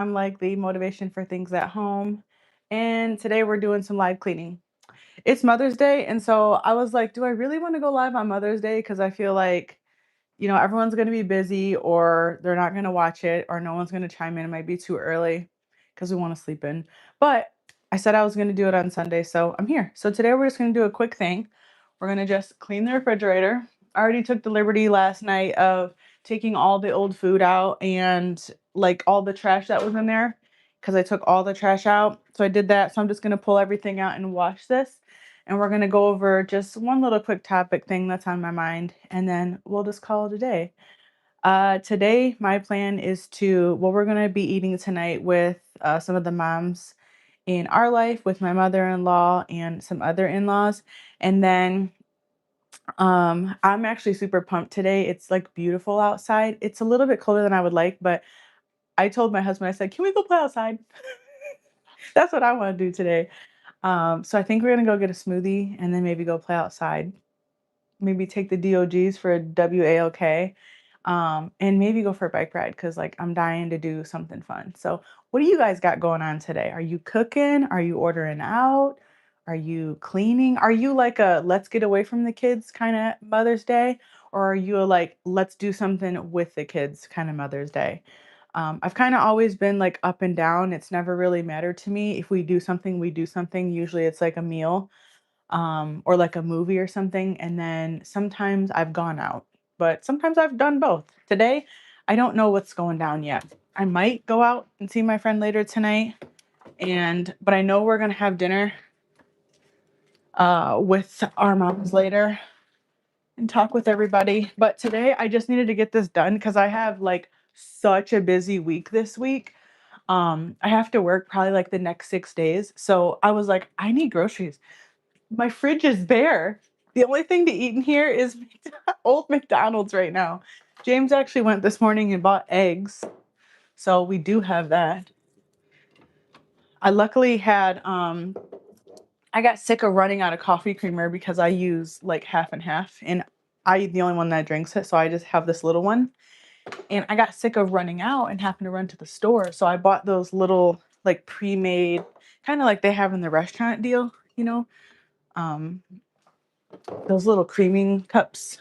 I'm like the motivation for things at home. And today we're doing some live cleaning. It's Mother's Day. And so I was like, do I really want to go live on Mother's Day? Because I feel like, everyone's going to be busy or they're not going to watch it or no one's going to chime in. It might be too early because we want to sleep in. But I said I was going to do it on Sunday. So I'm here. So today we're just going to do a quick thing. We're going to just clean the refrigerator. I already took the liberty last night of taking all the old food out and like all the trash that was in there because I took all the trash out. So I did that. So I'm just going to pull everything out and wash this. And we're going to go over just one little quick topic thing that's on my mind. And then we'll just call it a day. Today, my plan is we're going to be eating tonight with some of the moms in our life, with my mother-in-law and some other in-laws. And then I'm actually super pumped today. It's like beautiful outside. It's a little bit colder than I would like, but I told my husband, I said, can we go play outside? That's what I want to do today. So I think we're gonna go get a smoothie and then maybe go play outside. Maybe take the DOGs for a WALK. And maybe go for a bike ride because like I'm dying to do something fun. So what do you guys got going on today? Are you cooking? Are you ordering out? Are you cleaning? Are you like a let's get away from the kids kind of Mother's Day? Or are you a like let's do something with the kids kind of Mother's Day? I've kind of always been like up and down. It's never really mattered to me. If we do something, we do something. Usually it's like a meal or like a movie or something. And then sometimes I've gone out, but sometimes I've done both. Today, I don't know what's going down yet. I might go out and see my friend later tonight. But I know we're going to have dinner with our moms later and talk with everybody. But today I just needed to get this done because I have like such a busy week this week. I have to work probably like the next 6 days. So I was like, I need groceries. My fridge is bare. The only thing to eat in here is old McDonald's right now. James actually went this morning and bought eggs. So we do have that. I luckily had I got sick of running out of coffee creamer because I use like half and half and I'm the only one that drinks it, so I just have this little one. And I got sick of running out and having to run to the store. So I bought those little like pre-made, kind of like they have in the restaurant deal, um, those little creaming cups.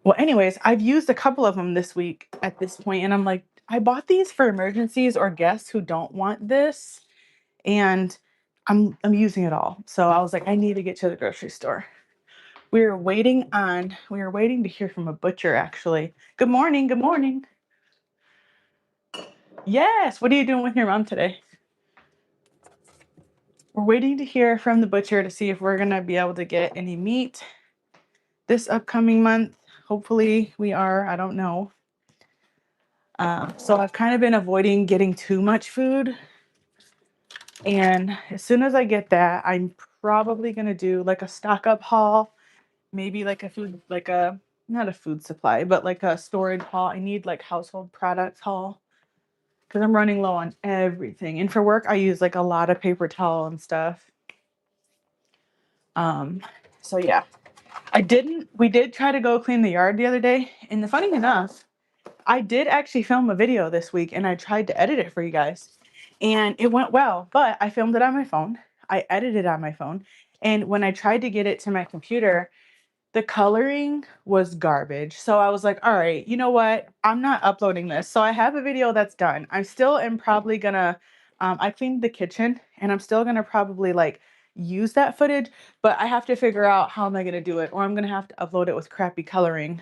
Well, anyways, I've used a couple of them this week at this point, and I'm like, I bought these for emergencies or guests who don't want this, and I'm using it all. So I was like, I need to get to the grocery store. We were waiting to hear from a butcher actually. Good morning, good morning. Yes, what are you doing with your mom today? We're waiting to hear from the butcher to see if we're gonna be able to get any meat this upcoming month. Hopefully we are, I don't know. So I've kind of been avoiding getting too much food. And as soon as I get that, I'm probably going to do like a stock up haul, maybe like not a food supply, but like a storage haul. I need like household products haul because I'm running low on everything. And for work, I use like a lot of paper towel and stuff. Um, so yeah, we did try to go clean the yard the other day. And the funny enough, I did actually film a video this week and I tried to edit it for you guys and it went well, but I filmed it on my phone. I edited it on my phone. And when I tried to get it to my computer, the coloring was garbage. So I was like, all right, you know what? I'm not uploading this. So I have a video that's done. I still am probably gonna, I cleaned the kitchen and I'm still gonna probably like use that footage, but I have to figure out how am I gonna do it, or I'm gonna have to upload it with crappy coloring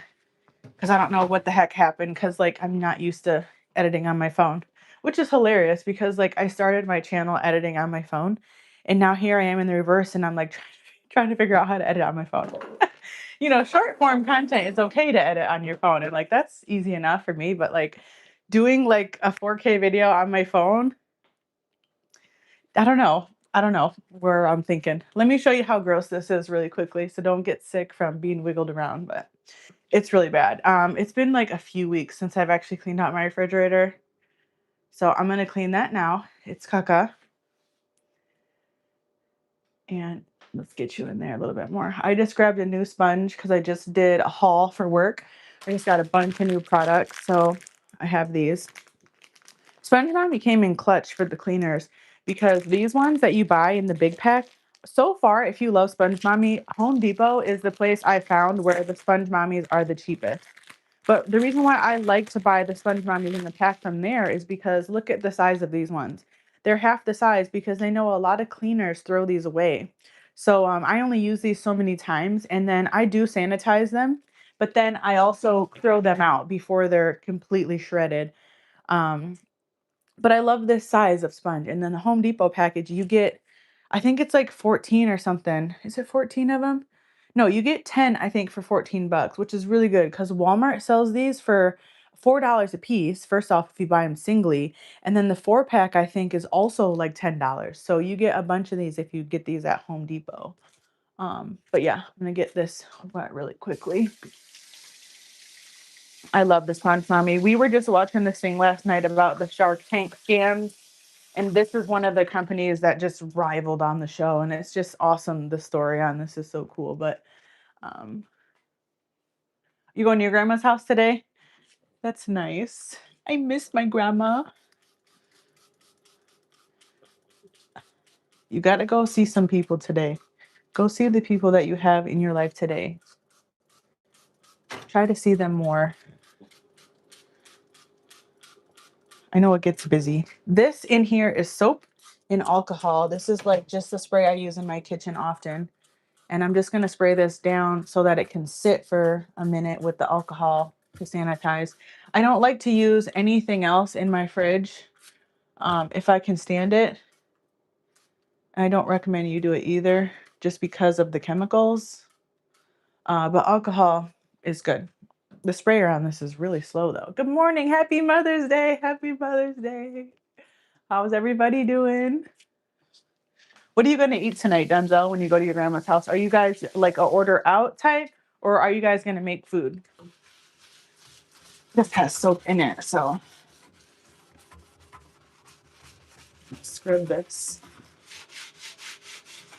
because I don't know what the heck happened because like I'm not used to editing on my phone, which is hilarious because like I started my channel editing on my phone and now here I am in the reverse and I'm like trying to figure out how to edit on my phone. Short form content is okay to edit on your phone and like that's easy enough for me, but like doing like a 4K video on my phone, I don't know. I don't know where I'm thinking. Let me show you how gross this is really quickly so don't get sick from being wiggled around, but it's really bad. It's been like a few weeks since I've actually cleaned out my refrigerator. So I'm gonna clean that now. It's caca. And let's get you in there a little bit more. I just grabbed a new sponge because I just did a haul for work. I just got a bunch of new products. So I have these. Sponge Mommy came in clutch for the cleaners because these ones that you buy in the big pack, so far, if you love Sponge Mommy, Home Depot is the place I found where the Sponge Mommies are the cheapest. But the reason why I like to buy the Sponge Mommies in the pack from there is because look at the size of these ones. They're half the size because they know a lot of cleaners throw these away. So I only use these so many times, and then I do sanitize them, but then I also throw them out before they're completely shredded. Um, but I love this size of sponge. And then the Home Depot package, you get, I think it's like 14 or something. Is it 14 of them? No, you get 10, I think, for 14 bucks, which is really good because Walmart sells these for $4 a piece. First off, if you buy them singly. And then the 4 pack, I think, is also like $10. So you get a bunch of these if you get these at Home Depot. But yeah, I'm gonna get this wet really quickly. I love this Sponge Mommy. We were just watching this thing last night about the Shark Tank scams. And this is one of the companies that just rivaled on the show. And it's just awesome. The story on this is so cool. But um, you going to your grandma's house today? That's nice. I miss my grandma. You got to go see some people today. Go see the people that you have in your life today. Try to see them more. I know it gets busy. This in here is soap and alcohol. This is like just the spray I use in my kitchen often. And I'm just going to spray this down so that it can sit for a minute with the alcohol to sanitize. I don't like to use anything else in my fridge if I can stand it. I don't recommend you do it either just because of the chemicals. But alcohol is good. The sprayer on this is really slow though. Good morning. Happy Mother's Day. Happy Mother's Day. How's everybody doing? What are you going to eat tonight, Denzel, when you go to your grandma's house? Are you guys like a order out type or are you guys going to make food? This has soap in it, so scrub this.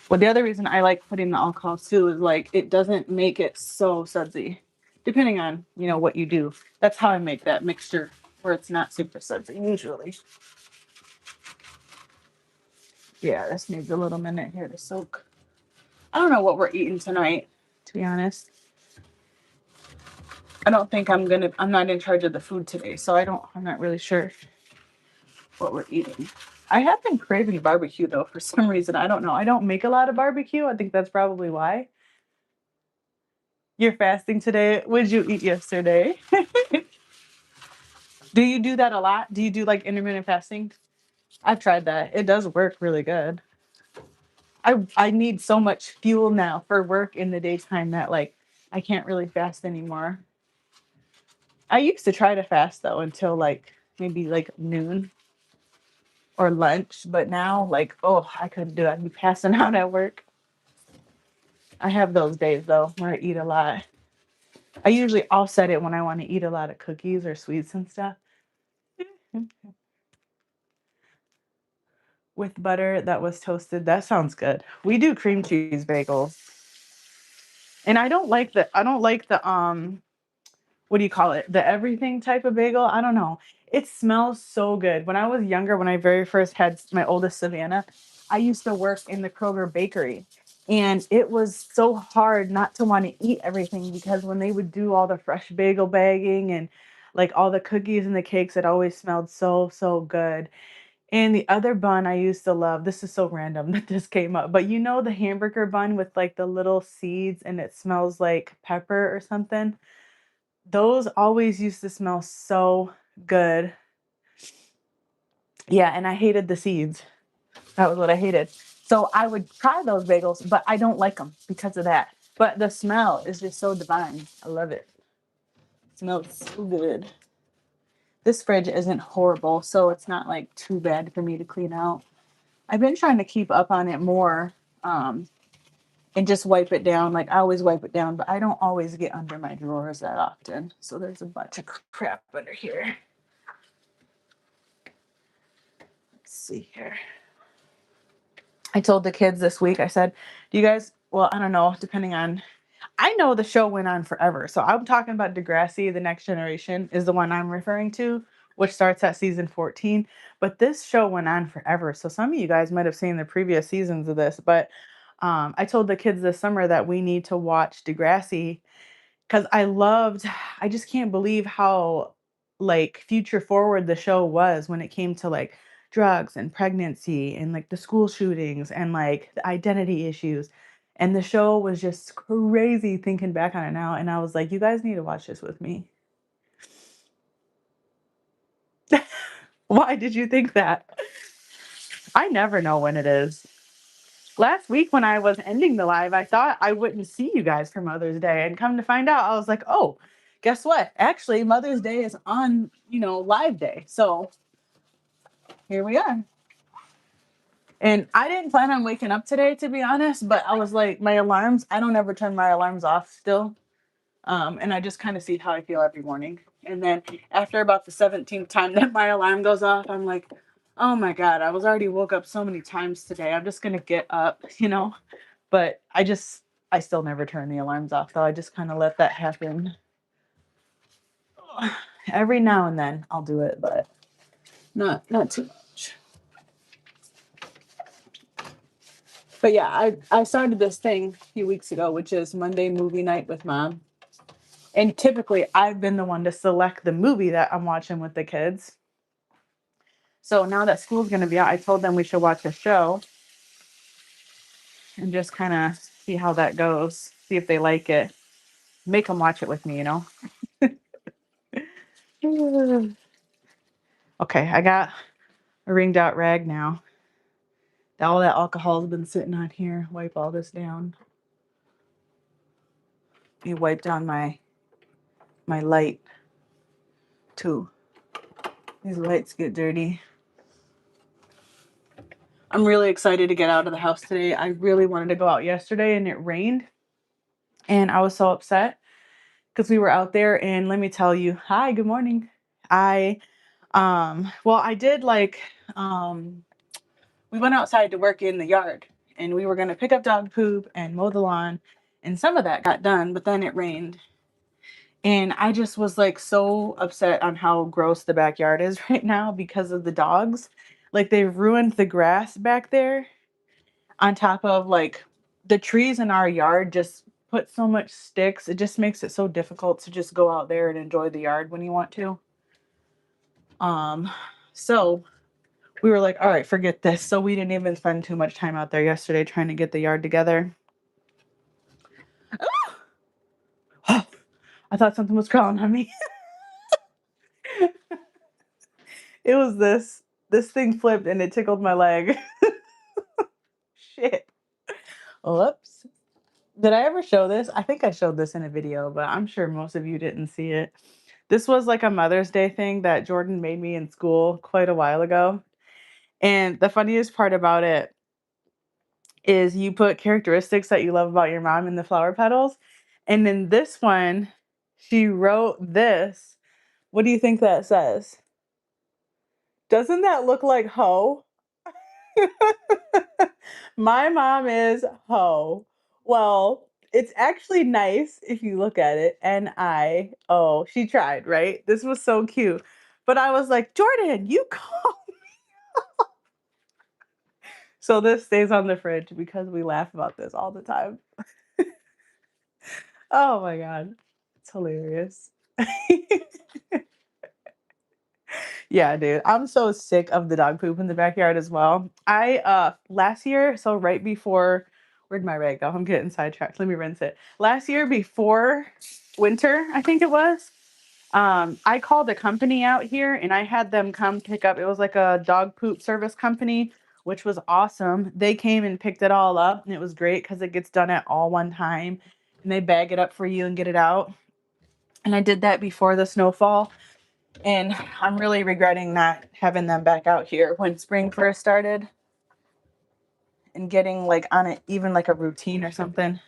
Well, the other reason I like putting the alcohol too is like it doesn't make it so sudsy, depending on what you do. That's how I make that mixture where it's not super sudsy usually. Yeah, this needs a little minute here to soak. I don't know what we're eating tonight, to be honest. I don't think I'm not in charge of the food today, so I'm not really sure what we're eating. I have been craving barbecue though for some reason. I don't know. I don't make a lot of barbecue. I think that's probably why. You're fasting today. What did you eat yesterday? Do you do that a lot? Do you do like intermittent fasting? I've tried that. It does work really good. I need so much fuel now for work in the daytime that like I can't really fast anymore. I used to try to fast though until like maybe like noon or lunch, but now like I couldn't do it. I'd be passing out at work. I have those days though where I eat a lot. I usually offset it when I want to eat a lot of cookies or sweets and stuff. With butter that was toasted. That sounds good. We do cream cheese bagels. And I don't like the what do you call it? The everything type of bagel. I don't know. It smells so good. When I was younger, when I very first had my oldest Savannah, I used to work in the Kroger bakery. And it was so hard not to want to eat everything because when they would do all the fresh bagel bagging and like all the cookies and the cakes, it always smelled so, so good. And the other bun I used to love, this is so random that this came up, but the hamburger bun with like the little seeds and it smells like pepper or something? Those always used to smell so good. Yeah, and I hated the seeds. That was what I hated. So I would try those bagels, but I don't like them because of that. But the smell is just so divine. I love it. It smells so good. This fridge isn't horrible, so it's not like too bad for me to clean out. I've been trying to keep up on it more and just wipe it down. Like I always wipe it down, but I don't always get under my drawers that often. So there's a bunch of crap under here. Let's see here. I told the kids this week, I said, do you guys, well, I don't know, depending on, I know the show went on forever. So I'm talking about Degrassi, The Next Generation is the one I'm referring to. which starts at season 14. But this show went on forever. So some of you guys might have seen the previous seasons of this. But I told the kids this summer that we need to watch Degrassi because I just can't believe how like future forward the show was when it came to like drugs and pregnancy and like the school shootings and like the identity issues. And the show was just crazy thinking back on it now. And I was like, you guys need to watch this with me. Why did you think that? I never know when it is. Last week when I was ending the live, I thought I wouldn't see you guys for Mother's Day. And come to find out, I was like, oh, guess what? Actually, Mother's Day is on, live day. So here we are. And I didn't plan on waking up today, to be honest, but I was like, my alarms, I don't ever turn my alarms off still. And I just kind of see how I feel every morning. And then after about the 17th time that my alarm goes off, I'm like, oh my God, I was already woke up so many times today. I'm just going to get up, but I still never turn the alarms off. So I just kind of let that happen. Every now and then I'll do it, but not too much. But yeah, I started this thing a few weeks ago, which is Monday movie night with mom. And typically I've been the one to select the movie that I'm watching with the kids. So now that school's going to be out, I told them we should watch a show and just kind of see how that goes. See if they like it. Make them watch it with me, Okay, I got a ringed out rag now. All that alcohol has been sitting on here. Wipe all this down. You wipe down my light too. These lights get dirty. I'm really excited to get out of the house today. I really wanted to go out yesterday and it rained. And I was so upset because we were out there and let me tell you, hi, good morning. I did we went outside to work in the yard and we were going to pick up dog poop and mow the lawn and some of that got done, but then it rained. And I just was like so upset on how gross the backyard is right now because of the dogs. Like they've ruined the grass back there on top of like the trees in our yard just put so much sticks. It just makes it so difficult to just go out there and enjoy the yard when you want to. So we were like, all right, forget this. So we didn't even spend too much time out there yesterday trying to get the yard together. Oh, I thought something was crawling on me. It was this thing flipped and it tickled my leg. Shit. Whoops. Did I ever show this? I think I showed this in a video, but I'm sure most of you didn't see it. This was like a Mother's Day thing that Jordan made me in school quite a while ago. And the funniest part about it is you put characteristics that you love about your mom in the flower petals. And in this one, she wrote this. What do you think that says? Doesn't that look like hoe? My mom is hoe. Well, it's actually nice if you look at it. Oh, she tried, right? This was so cute. But I was like, Jordan, you call. So this stays on the fridge because we laugh about this all the time. Oh my God. It's hilarious. Yeah, dude. I'm so sick of the dog poop in the backyard as well. I last year, so right before where'd my rag go? I'm getting sidetracked. Let me rinse it. Last year before winter, I think it was. I called a company out here and I had them come pick up. It was like a dog poop service company, which was awesome. They came and picked it all up and it was great because it gets done at all one time and they bag it up for you and get it out. And I did that before the snowfall. And I'm really regretting not having them back out here when spring first started and getting like on it, even like a routine or something.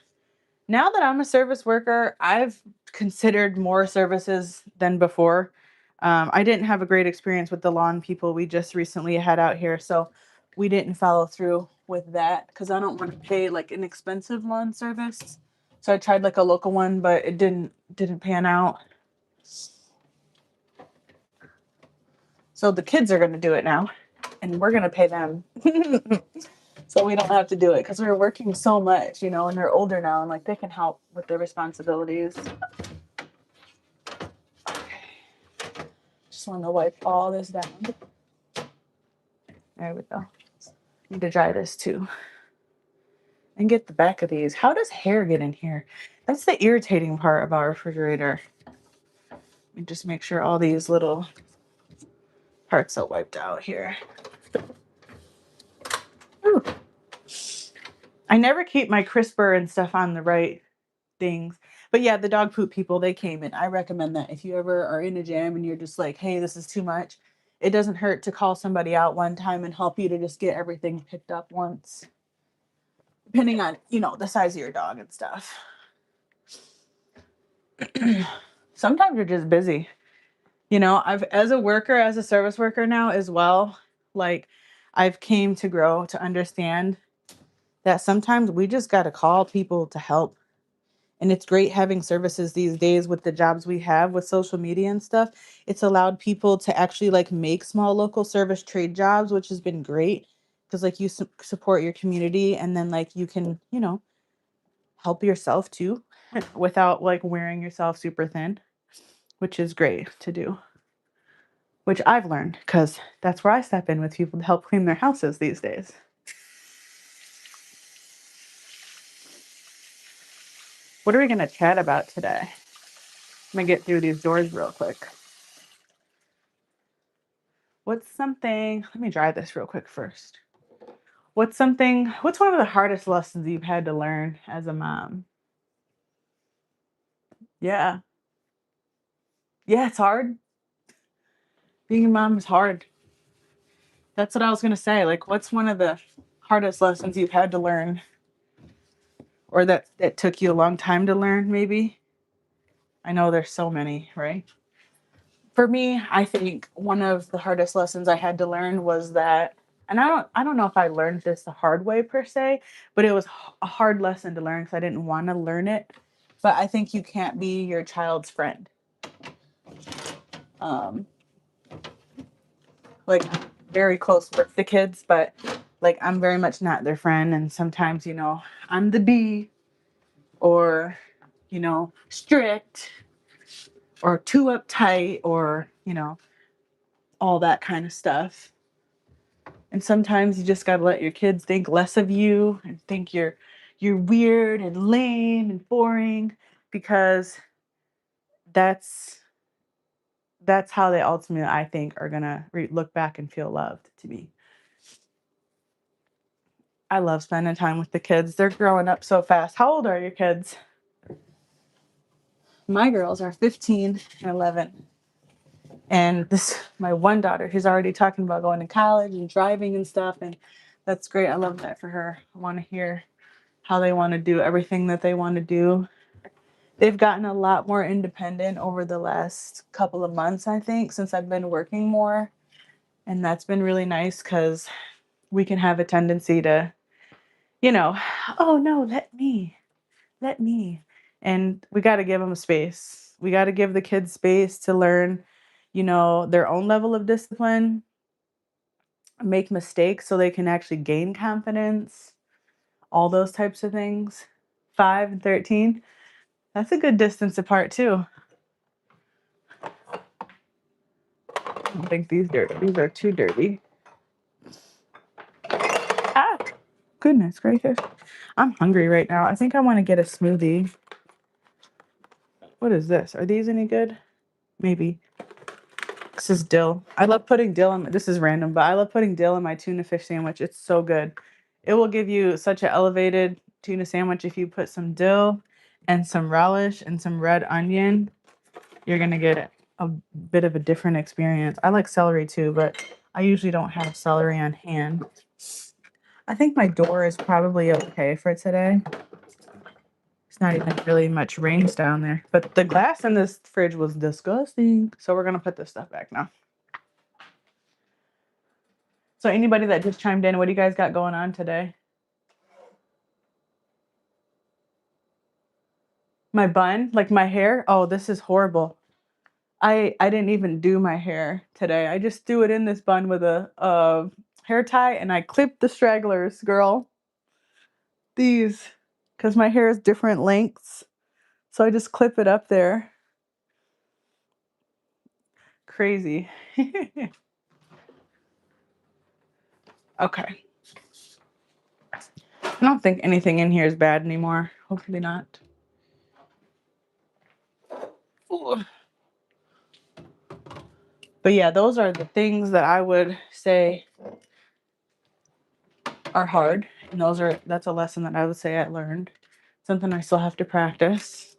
Now that I'm a service worker, I've considered more services than before. I didn't have a great experience with the lawn people we just recently had out here. So we didn't follow through with that because I don't want to pay like an expensive lawn service. So I tried like a local one, but it didn't pan out. So the kids are going to do it now, and we're going to pay them. So we don't have to do it because we're working so much, you know, and they're older now and like they can help with their responsibilities. Okay. Just want to wipe all this down. There we go. Need to dry this too. And get the back of these. How does hair get in here? That's the irritating part of our refrigerator. Let me just make sure all these little parts are wiped out here. Ooh. I never keep my crisper and stuff on the right things. But yeah, the dog poop people, they came in. I recommend that if you ever are in a jam and you're just like, hey, this is too much, it doesn't hurt to call somebody out one time and help you to just get everything picked up once. Depending on, you know, the size of your dog and stuff. Sometimes you're just busy. You know, I've, as a worker, as a service worker now as well, like I've came to grow to understand that sometimes we just got to call people to help. And it's great having services these days with the jobs we have with social media and stuff. It's allowed people to actually like make small local service trade jobs, which has been great because like you support your community and then like you can, you know, help yourself too without like wearing yourself super thin, which is great to do. Which I've learned because that's where I step in with people to help clean their houses these days. What are we going to chat about today? I'm going to get through these doors real quick. What's something, let me dry this real quick first. What's one of the hardest lessons you've had to learn as a mom? Yeah. Yeah, it's hard. Being a mom is hard. That's what I was going to say. Like, what's one of the hardest lessons you've had to learn? Or that took you a long time to learn, maybe? I know there's so many, right? For me, I think one of the hardest lessons I had to learn was that, and I don't know if I learned this the hard way per se, but it was a hard lesson to learn because I didn't want to learn it. But I think you can't be your child's friend. Like very close with the kids, but like I'm very much not their friend. And sometimes, you know, I'm the B or, you know, strict or too uptight or, you know, all that kind of stuff. And sometimes you just gotta let your kids think less of you and think you're weird and lame and boring because that's how they ultimately, I think, are gonna look back and feel loved to me. I love spending time with the kids. They're growing up so fast. How old are your kids? My girls are 15 and 11. And this, my one daughter, she's already talking about going to college and driving and stuff. And that's great. I love that for her. I want to hear how they want to do everything that they want to do. They've gotten a lot more independent over the last couple of months, I think, since I've been working more. And that's been really nice because we can have a tendency to, you know, oh no, let me. And we got to give them space. We got to give the kids space to learn, you know, their own level of discipline, make mistakes so they can actually gain confidence, all those types of things. 5 and 13. That's a good distance apart too. I don't think these are too dirty. Ah, goodness gracious. I'm hungry right now. I think I want to get a smoothie. What is this? Are these any good? Maybe. This is dill. I love putting dill in, this is random, but I love putting dill in my tuna fish sandwich. It's so good. It will give you such an elevated tuna sandwich if you put some dill and some relish and some red onion. You're going to get a bit of a different experience. I like celery too, but I usually don't have celery on hand. I think my door is probably okay for today. It's not even really much rains down there. But the glass in this fridge was disgusting. So we're going to put this stuff back now. So anybody that just chimed in, what do you guys got going on today? My bun, like my hair. Oh, this is horrible. I didn't even do my hair today. I just threw it in this bun with a hair tie, and I clipped the stragglers, girl. These, because my hair is different lengths. So I just clip it up there. Crazy. Okay. I don't think anything in here is bad anymore. Hopefully not. Ooh. But yeah, those are the things that I would say are hard. And that's a lesson that I would say I learned. Something I still have to practice.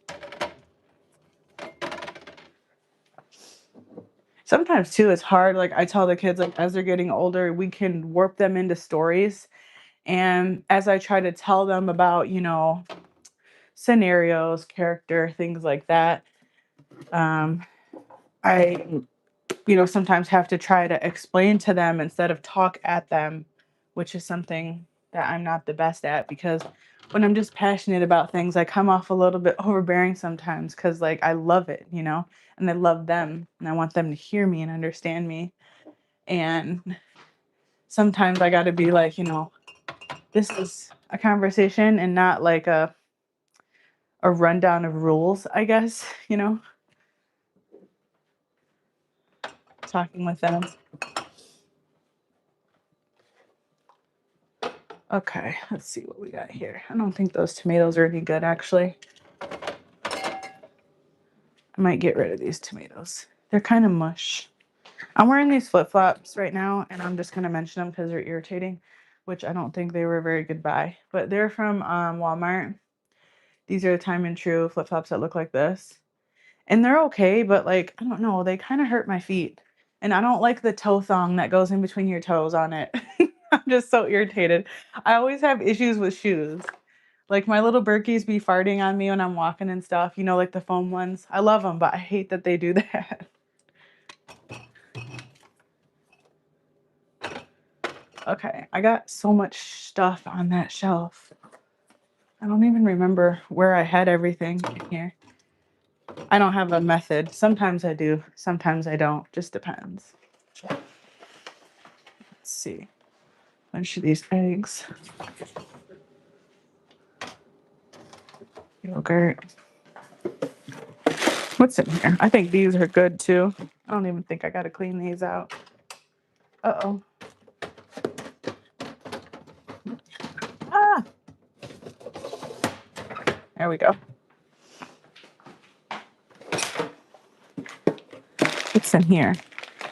Sometimes too, it's hard. Like I tell the kids, like as they're getting older, we can warp them into stories. And as I try to tell them about, scenarios, character, things like that, I sometimes have to try to explain to them instead of talk at them, which is something that I'm not the best at, because when I'm just passionate about things, I come off a little bit overbearing sometimes because like I love it, and I love them and I want them to hear me and understand me. And sometimes I got to be like, this is a conversation and not like a rundown of rules, I guess, talking with them. Okay, let's see what we got here. I don't think those tomatoes are any good, actually. I might get rid of these tomatoes. They're kind of mush. I'm wearing these flip-flops right now, and I'm just going to mention them because they're irritating, which I don't think they were a very good buy. But they're from Walmart. These are the Time and True flip-flops that look like this. And they're okay, but like, I don't know, they kind of hurt my feet. And I don't like the toe thong that goes in between your toes on it. I'm just so irritated. I always have issues with shoes. Like my little Berkeys be farting on me when I'm walking and stuff, like the foam ones. I love them, but I hate that they do that. Okay, I got so much stuff on that shelf. I don't even remember where I had everything in here. I don't have a method. Sometimes I do, sometimes I don't. Just depends. Let's see. Bunch of these eggs. Yogurt. What's in here? I think these are good too. I don't even think I got to clean these out. Uh-oh. Ah! There we go. What's in here?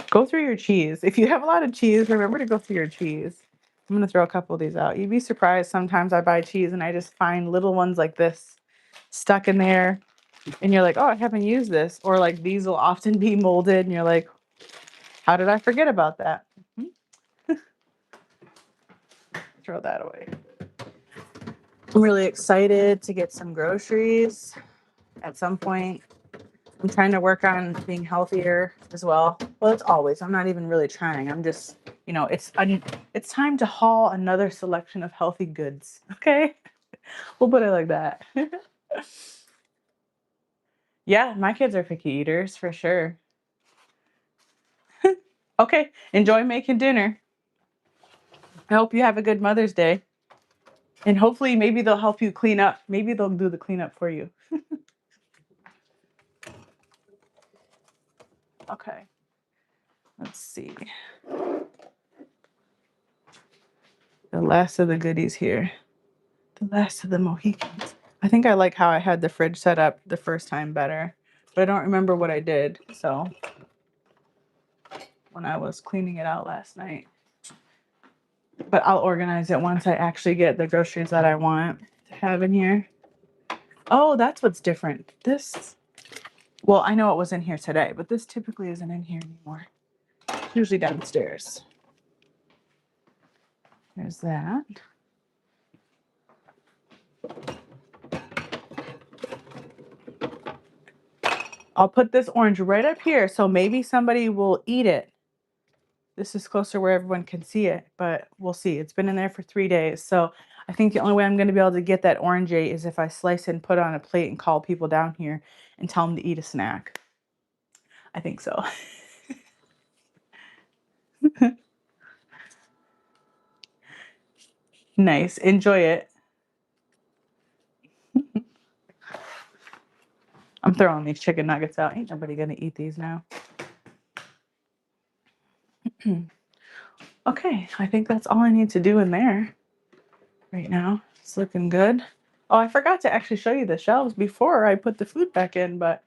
Go through your cheese. If you have a lot of cheese, remember to go through your cheese. I'm going to throw a couple of these out. You'd be surprised. Sometimes I buy cheese and I just find little ones like this stuck in there. And you're like, oh, I haven't used this. Or like these will often be molded. And you're like, how did I forget about that? Throw that away. I'm really excited to get some groceries at some point. I'm trying to work on being healthier as well. Well, it's always. I'm not even really trying. I'm just, it's time to haul another selection of healthy goods. Okay? We'll put it like that. Yeah, my kids are picky eaters for sure. Okay, enjoy making dinner. I hope you have a good Mother's Day. And hopefully maybe they'll help you clean up. Maybe they'll do the cleanup for you. Okay. Let's see. The last of the goodies here. The last of the Mohicans. I think I like how I had the fridge set up the first time better, but I don't remember what I did. So when I was cleaning it out last night, but I'll organize it once I actually get the groceries that I want to have in here. Oh, that's what's different. Well, I know it was in here today, but this typically isn't in here anymore. It's usually downstairs. There's that. I'll put this orange right up here, so maybe somebody will eat it. This is closer where everyone can see it, but we'll see. It's been in there for 3 days, so I think the only way I'm going to be able to get that orangeade is if I slice it and put it on a plate and call people down here and tell them to eat a snack. I think so. Nice. Enjoy it. I'm throwing these chicken nuggets out. Ain't nobody gonna eat these now. Okay, I think that's all I need to do in there right now. It's looking good. Oh, I forgot to actually show you the shelves before I put the food back in, but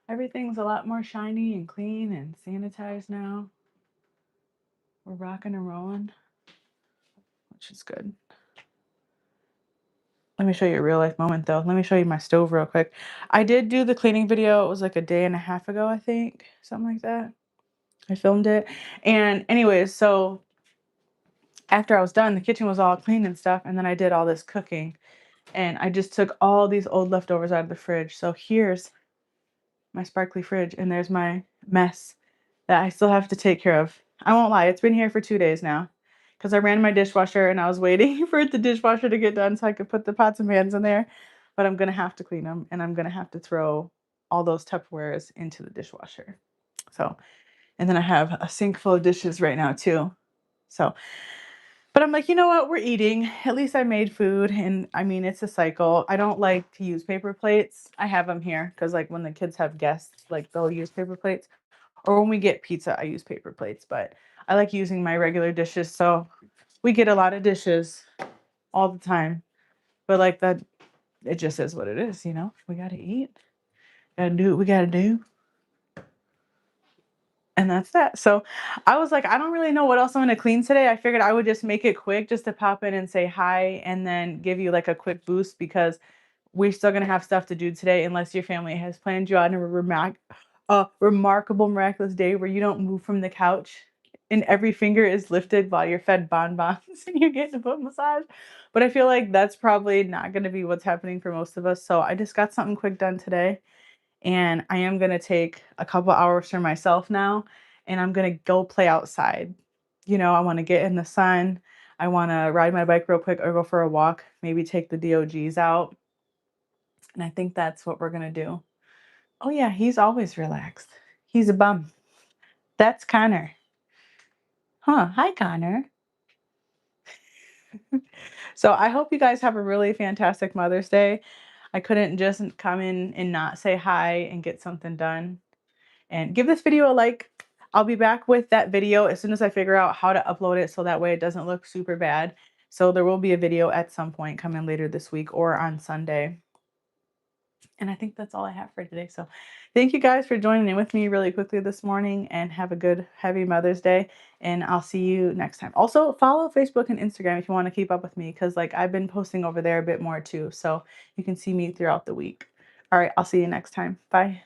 everything's a lot more shiny and clean and sanitized now. We're rocking and rolling, which is good. Let me show you a real life moment though. Let me show you my stove real quick. I did do the cleaning video. It was like a day and a half ago, I think, something like that. I filmed it. And anyways, so after I was done, the kitchen was all clean and stuff. And then I did all this cooking and I just took all these old leftovers out of the fridge. So here's my sparkly fridge and there's my mess that I still have to take care of. I won't lie, it's been here for 2 days now because I ran my dishwasher and I was waiting for the dishwasher to get done so I could put the pots and pans in there. But I'm gonna have to clean them and I'm gonna have to throw all those Tupperwares into the dishwasher. So, and then I have a sink full of dishes right now too. So, but I'm like, you know what? We're eating. At least I made food. And I mean, it's a cycle. I don't like to use paper plates. I have them here because, like, when the kids have guests, like, they'll use paper plates. Or when we get pizza, I use paper plates. But I like using my regular dishes. So we get a lot of dishes all the time. But, like, that, it just is what it is, you know? We got to eat. Got to do what we got to do. And that's that. So I was like, I don't really know what else I'm gonna clean today. I figured I would just make it quick just to pop in and say hi and then give you like a quick boost because we're still gonna have stuff to do today unless your family has planned you on a remarkable, miraculous day where you don't move from the couch and every finger is lifted while you're fed bonbons and you're getting a foot massage. But I feel like that's probably not gonna be what's happening for most of us. So I just got something quick done today and I am gonna take a couple hours for myself now, and I'm gonna go play outside. You know, I wanna get in the sun. I wanna ride my bike real quick or go for a walk, maybe take the DOGs out. And I think that's what we're gonna do. Oh yeah, he's always relaxed. He's a bum. That's Connor. Huh. Hi, Connor. So I hope you guys have a really fantastic Mother's Day. I couldn't just come in and not say hi and get something done. And give this video a like. I'll be back with that video as soon as I figure out how to upload it so that way it doesn't look super bad. So there will be a video at some point coming later this week or on Sunday. And I think that's all I have for today. So thank you guys for joining in with me really quickly this morning and have a good, heavy Mother's Day. And I'll see you next time. Also follow Facebook and Instagram if you want to keep up with me because like I've been posting over there a bit more too. So you can see me throughout the week. All right, I'll see you next time. Bye.